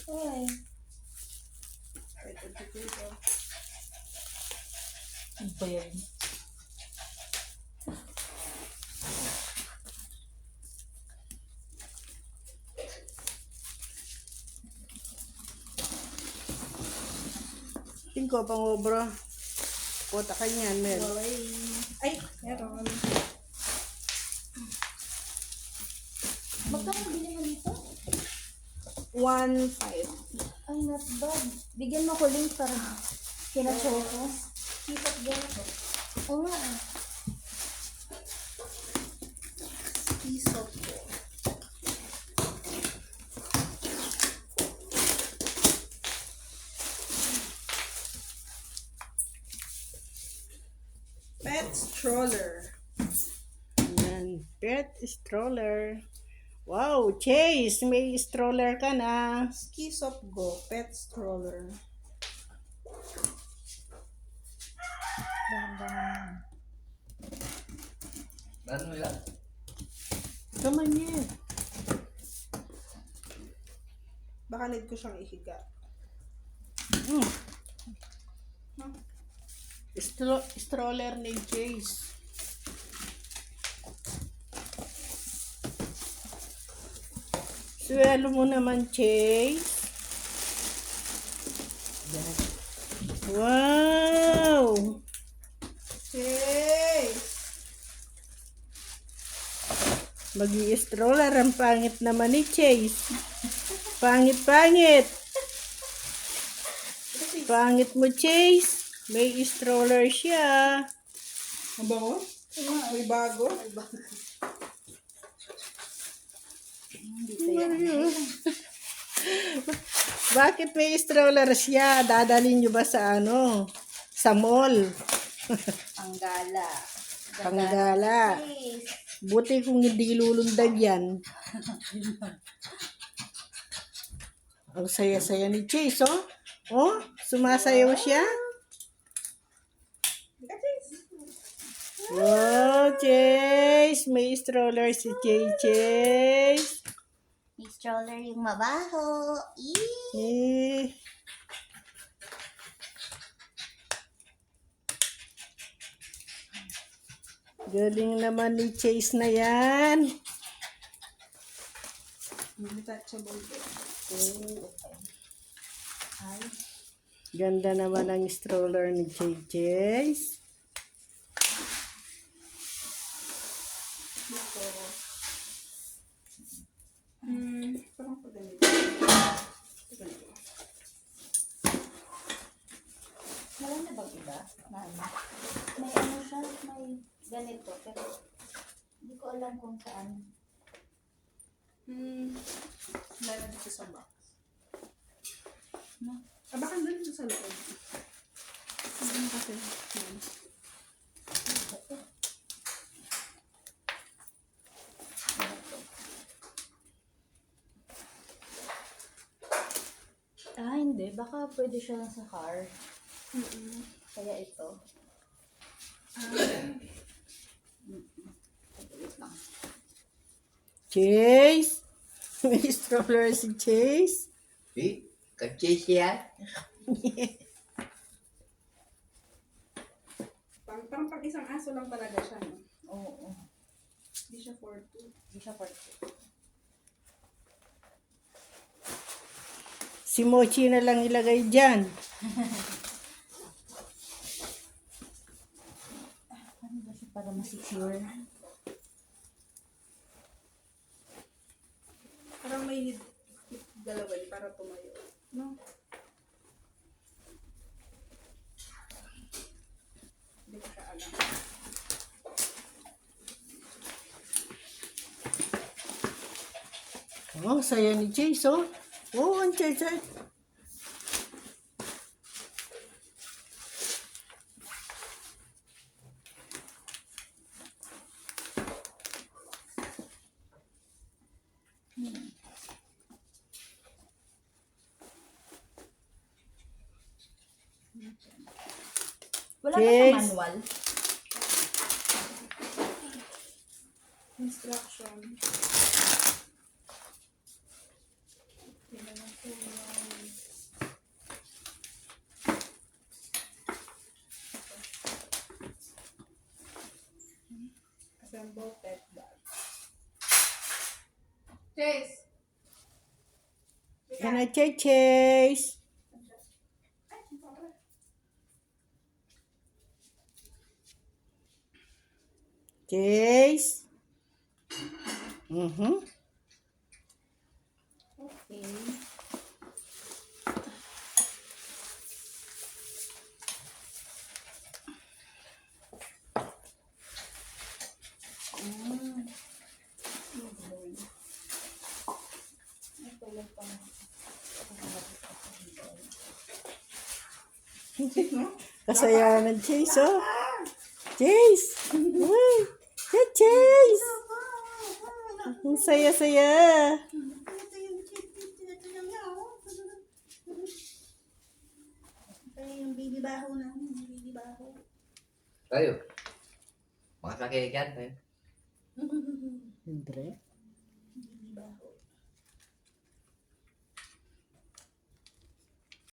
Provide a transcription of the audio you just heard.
Ay. Ano ba yan? Tingko, pang-obra. Puta ka niyan, Mel. Ay, meron. Magkano bili mo dito? 1.5. Ay, not bad. Bigyan mo ko link para kina-show ko. Sipot ganito. Oo nga. Isot ko. Pet stroller. Ayan. Pet stroller. Wow, Chase, may stroller ka na. Skisop Go, pet stroller. Ano yan? Kaman niya. Baka need ko siyang ihiga. Stroller ni Chase. Swelo mo naman, Chase. Yan. Wow! Chase! Mag-i-stroller. Ang pangit naman ni Chase. Pangit-pangit. Pangit mo, Chase. May stroller siya. Ang bango? May bago? Bakit may stroller siya? Dadalhin nyo ba sa ano? Sa mall? Panggala. Panggala. Buti kung hindi lulundag yan. Ang saya-saya ni Chase, oh. Oh, sumasayaw siya. Oh, Chase. May stroller si Chase. May stroller yung mabaho. Eh. Galing naman ni Chase na yan. Ganda naman ang stroller ni Chase. Wala na bang iba? Na ano? May ano siya, may ganito. Pero hindi ko alam kung saan. Meron dito sa box. No? Baka doon sa loob. Ano kasi? Yan. Ah, hindi. Baka pwede siya lang sa car. Kaya ito. Wait lang. Chase? May stroller si Chase? Eh? Kag-chase yan? Parang pag isang aso lang talaga siya, no? Oo. Hindi siya for two. Hindi siya for two. Si Mochi na lang ilagay dyan. Ano ba siya para masecure? Parang may dalawa para tumayo. No? Hindi ko siya alam. Oh, saya ni Chase, oh. Oh, ang Chase. Wala ba Yes. sa manual? Instruction. Jumbo pet bag. Chase! Yan na, Chase. Chase. Mhm. Okay. Ito yung pang... Kasayawan ng Chase, oh. Chase! Uy! Chase! Ang saya-saya. Ito yung baby baho namin. Baby baho. Kayo. Mga sakikan. Eh. Siyempre.